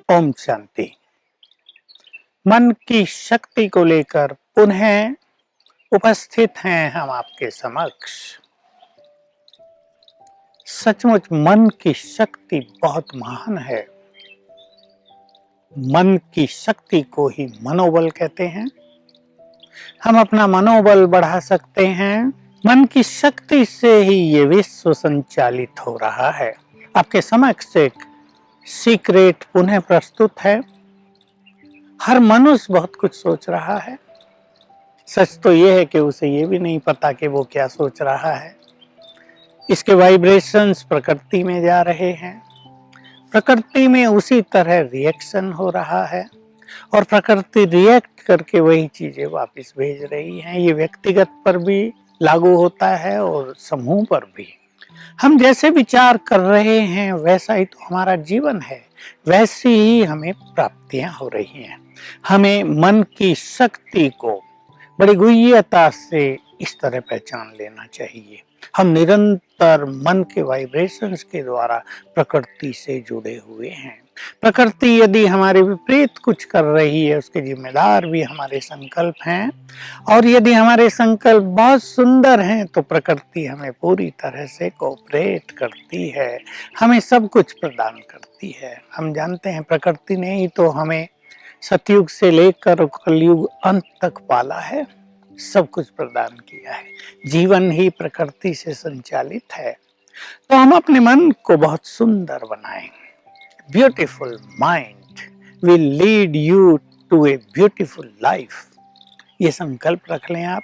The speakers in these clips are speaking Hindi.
ओम शांति। मन की शक्ति को लेकर पुनः उपस्थित हैं हम आपके समक्ष। सचमुच मन की शक्ति बहुत महान है। मन की शक्ति को ही मनोबल कहते हैं। हम अपना मनोबल बढ़ा सकते हैं। मन की शक्ति से ही ये विश्व संचालित हो रहा है। आपके समक्ष एक सीक्रेट पुनः प्रस्तुत है। हर मनुष्य बहुत कुछ सोच रहा है। सच तो यह है कि उसे ये भी नहीं पता कि वो क्या सोच रहा है। इसके वाइब्रेशंस प्रकृति में जा रहे हैं। प्रकृति में उसी तरह रिएक्शन हो रहा है और प्रकृति रिएक्ट करके वही चीजें वापस भेज रही हैं। ये व्यक्तिगत पर भी लागू होता है और समूह पर भी। हम जैसे विचार कर रहे हैं वैसा ही तो हमारा जीवन है, वैसी ही हमें प्राप्तियां हो रही हैं। हमें मन की शक्ति को बड़ी गुह्यता से इस तरह पहचान लेना चाहिए। हम निरंतर मन के वाइब्रेशंस के द्वारा प्रकृति से जुड़े हुए हैं। प्रकृति यदि हमारे विपरीत कुछ कर रही है, उसके जिम्मेदार भी हमारे संकल्प हैं। और यदि हमारे संकल्प बहुत सुंदर हैं तो प्रकृति हमें पूरी तरह से कोऑपरेट करती है, हमें सब कुछ प्रदान करती है। हम जानते हैं प्रकृति ने ही तो हमें सतयुग से लेकर कलयुग अंत तक पाला है, सब कुछ प्रदान किया है। जीवन ही प्रकृति से संचालित है। तो हम अपने मन को बहुत सुंदर बनाएं। Beautiful mind will lead you to a beautiful life. ये संकल्प रख लें आप।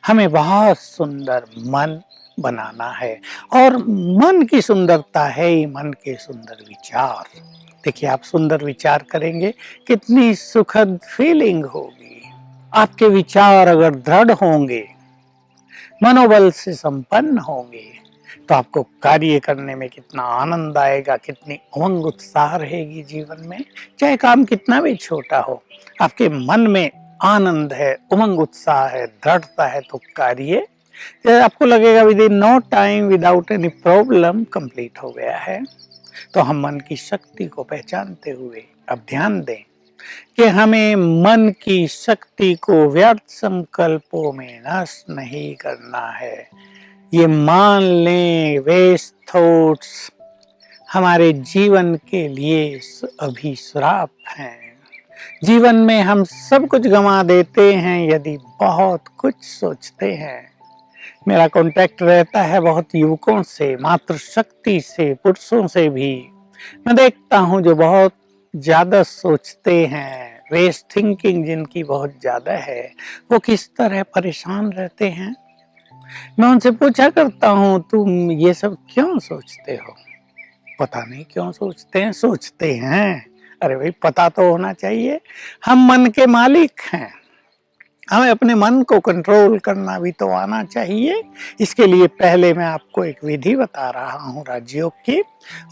हमें बहुत सुंदर मन बनाना है और मन की सुंदरता है ही मन के सुंदर विचार। देखिए, आप सुंदर विचार करेंगे, कितनी सुखद फीलिंग होगी। आपके विचार अगर दृढ़ होंगे, मनोबल से संपन्न होंगे, तो आपको कार्य करने में कितना आनंद आएगा, कितनी उमंग उत्साह रहेगी जीवन में। चाहे काम कितना भी छोटा हो, आपके मन में आनंद है, उमंग उत्साह है, दृढ़ता है, तो कार्य आपको लगेगा within no time, without any problem complete हो गया है। तो हम मन की शक्ति को पहचानते हुए अब ध्यान दें कि हमें मन की शक्ति को व्यर्थ संकल्पों में नष्ट नहीं करना है। ये मान लें, वेस्ट थॉट्स हमारे जीवन के लिए अभी श्राप हैं। जीवन में हम सब कुछ गंवा देते हैं यदि बहुत कुछ सोचते हैं। मेरा कांटेक्ट रहता है बहुत युवकों से, मातृशक्ति से, पुरुषों से भी। मैं देखता हूँ जो बहुत ज्यादा सोचते हैं, वेस्ट थिंकिंग जिनकी बहुत ज्यादा है, वो किस तरह परेशान रहते हैं। मैं उनसे पूछा करता हूँ, तुम ये सब क्यों सोचते हो? पता नहीं क्यों सोचते हैं, सोचते हैं। अरे भाई, पता तो होना चाहिए। हम मन के मालिक हैं, हमें अपने मन को कंट्रोल करना भी तो आना चाहिए। इसके लिए पहले मैं आपको एक विधि बता रहा हूँ राजयोग की।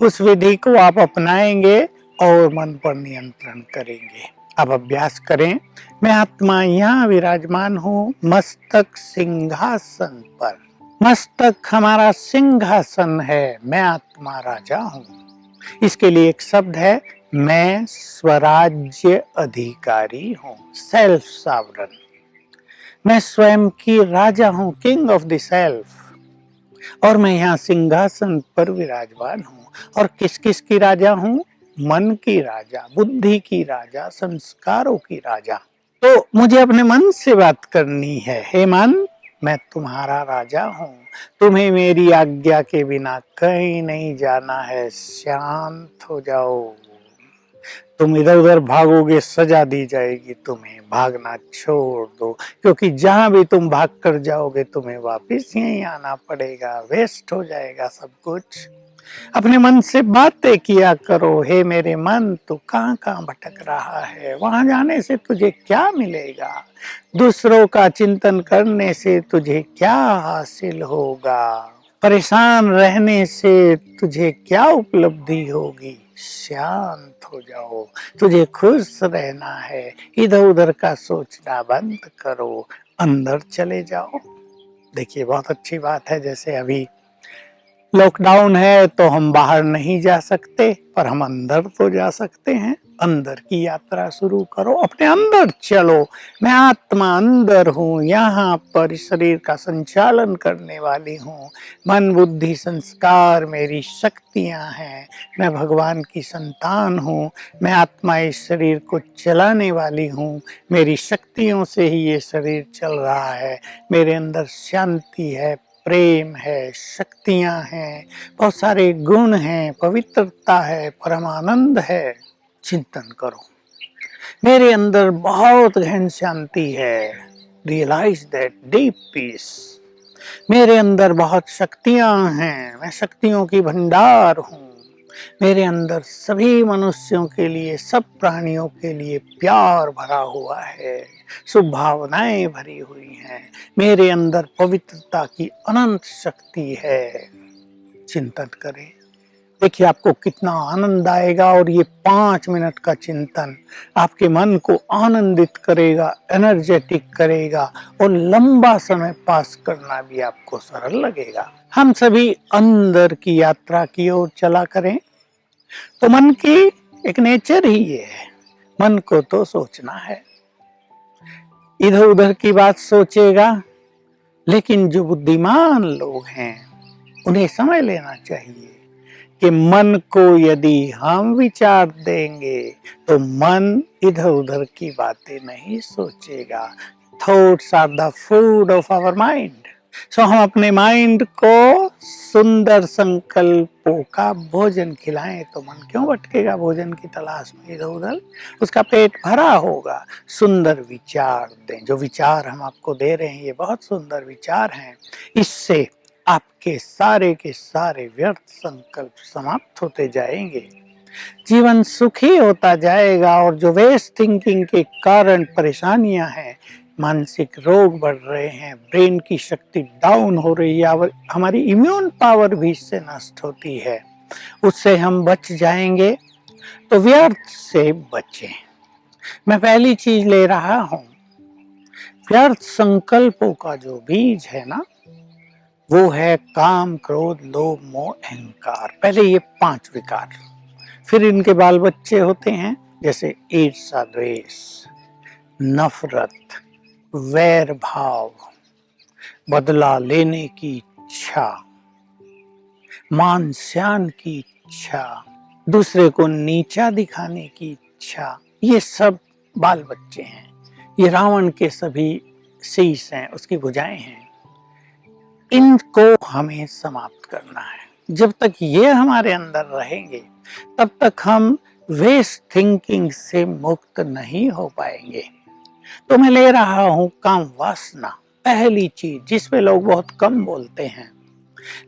उस विधि को आप अपनाएंगे और मन पर नियंत्रण करेंगे। अब अभ्यास करें। मैं आत्मा यहाँ विराजमान हूँ, मस्तक सिंहासन पर। मस्तक हमारा सिंहासन है, मैं आत्मा राजा हूँ। इसके लिए एक शब्द है, मैं स्वराज्य अधिकारी हूँ, सेल्फ सॉवरन। मैं स्वयं की राजा हूँ, किंग ऑफ द सेल्फ। और मैं यहाँ सिंहासन पर विराजमान हूँ। और किस किस की राजा हूँ? मन की राजा, बुद्धि की राजा, संस्कारों की राजा। तो मुझे अपने मन से बात करनी है। हे मन, मैं तुम्हारा राजा हूँ, तुम्हें मेरी आज्ञा के बिना कहीं नहीं जाना है। शांत हो जाओ। तुम इधर उधर भागोगे, सजा दी जाएगी तुम्हें। भागना छोड़ दो, क्योंकि जहां भी तुम भाग कर जाओगे तुम्हें वापस यहीं आना पड़ेगा, वेस्ट हो जाएगा सब कुछ। अपने मन से बातें किया करो। हे मेरे मन, तू कहाँ कहाँ भटक रहा है? वहां जाने से तुझे क्या मिलेगा? दूसरों का चिंतन करने से तुझे क्या हासिल होगा? परेशान रहने से तुझे क्या उपलब्धि होगी? शांत हो जाओ, तुझे खुश रहना है, इधर उधर का सोचना बंद करो, अंदर चले जाओ। देखिए बहुत अच्छी बात है, जैसे अभी लॉकडाउन है तो हम बाहर नहीं जा सकते, पर हम अंदर तो जा सकते हैं। अंदर की यात्रा शुरू करो, अपने अंदर चलो। मैं आत्मा अंदर हूँ, यहाँ पर शरीर का संचालन करने वाली हूँ। मन बुद्धि संस्कार मेरी शक्तियाँ हैं। मैं भगवान की संतान हूँ। मैं आत्मा इस शरीर को चलाने वाली हूँ। मेरी शक्तियों से ही ये शरीर चल रहा है। मेरे अंदर शांति है, प्रेम है, शक्तियाँ हैं, बहुत सारे गुण हैं, पवित्रता है, परमानंद है। चिंतन करो, मेरे अंदर बहुत गहन शांति है। Realise that deep peace. मेरे अंदर बहुत शक्तियां हैं, मैं शक्तियों की भंडार हूँ। मेरे अंदर सभी मनुष्यों के लिए, सब प्राणियों के लिए प्यार भरा हुआ है, शुभ भावनाएं भरी हुई हैं। मेरे अंदर पवित्रता की अनंत शक्ति है। चिंतन करें, देखिए आपको कितना आनंद आएगा, और ये 5 मिनट का चिंतन आपके मन को आनंदित करेगा, एनर्जेटिक करेगा, और लंबा समय पास करना भी आपको सरल लगेगा। हम सभी अंदर की यात्रा की ओर चला करें। तो मन की एक नेचर ही ये है, मन को तो सोचना है, इधर उधर की बात सोचेगा। लेकिन जो बुद्धिमान लोग हैं उन्हें समझ लेना चाहिए कि मन को यदि हम विचार देंगे तो मन इधर उधर की बातें नहीं सोचेगा। Thoughts are the food of our mind. So हम अपने माइंड को सुंदर संकल्पों का भोजन खिलाएं तो मन क्यों भटकेगा भोजन की तलाश में इधर उधर। उसका पेट भरा होगा। सुंदर विचार दें। जो विचार हम आपको दे रहे हैं ये बहुत सुंदर विचार हैं। इससे आपके सारे के सारे व्यर्थ संकल्प समाप्त होते जाएंगे, जीवन सुखी होता जाएगा। और जो वेस्ट थिंकिंग के कारण परेशानियां हैं, मानसिक रोग बढ़ रहे हैं, ब्रेन की शक्ति डाउन हो रही है, और हमारी इम्यून पावर भी इससे नष्ट होती है, उससे हम बच जाएंगे। तो व्यर्थ से बचें। मैं पहली चीज ले रहा हूं, व्यर्थ संकल्पों का जो बीज है ना, वो है काम, क्रोध, लोभ, मोह, अहंकार। पहले ये 5 विकार, फिर इनके बाल बच्चे होते हैं, जैसे ईर्ष्या, द्वेष, नफरत, वैर भाव, बदला लेने की इच्छा, मान शान की इच्छा, दूसरे को नीचा दिखाने की इच्छा। ये सब बाल बच्चे हैं। ये रावण के सभी शीश हैं, उसकी भुजाएं हैं। इनको हमें समाप्त करना है। जब तक ये हमारे अंदर रहेंगे तब तक हम वेस्ट थिंकिंग से मुक्त नहीं हो पाएंगे। तो मैं ले रहा हूं काम वासना, पहली चीज जिस पे लोग बहुत कम बोलते हैं,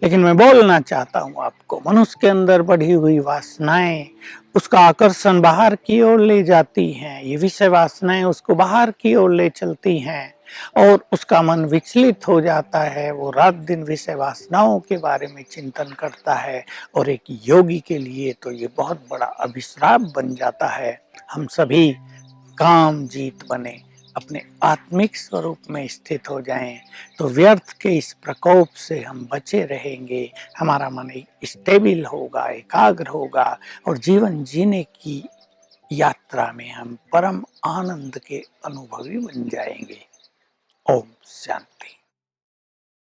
लेकिन मैं बोलना चाहता हूं आपको। मनुष्य के अंदर बढ़ी हुई वासनाएं उसका आकर्षण बाहर की ओर ले जाती हैं। ये विषय वासनाएं उसको बाहर की ओर ले चलती हैं, और उसका मन विचलित हो जाता है। वो रात दिन विषय वासनाओं के बारे में चिंतन करता है, और एक योगी के लिए तो ये बहुत बड़ा अभिश्राप बन जाता है। हम सभी काम जीत बने, अपने आत्मिक स्वरूप में स्थित हो जाएं, तो व्यर्थ के इस प्रकोप से हम बचे रहेंगे। हमारा मन स्टेबल होगा, एकाग्र होगा, और जीवन जीने की यात्रा में हम परम आनंद के अनुभवी बन जाएंगे। ओम शांति।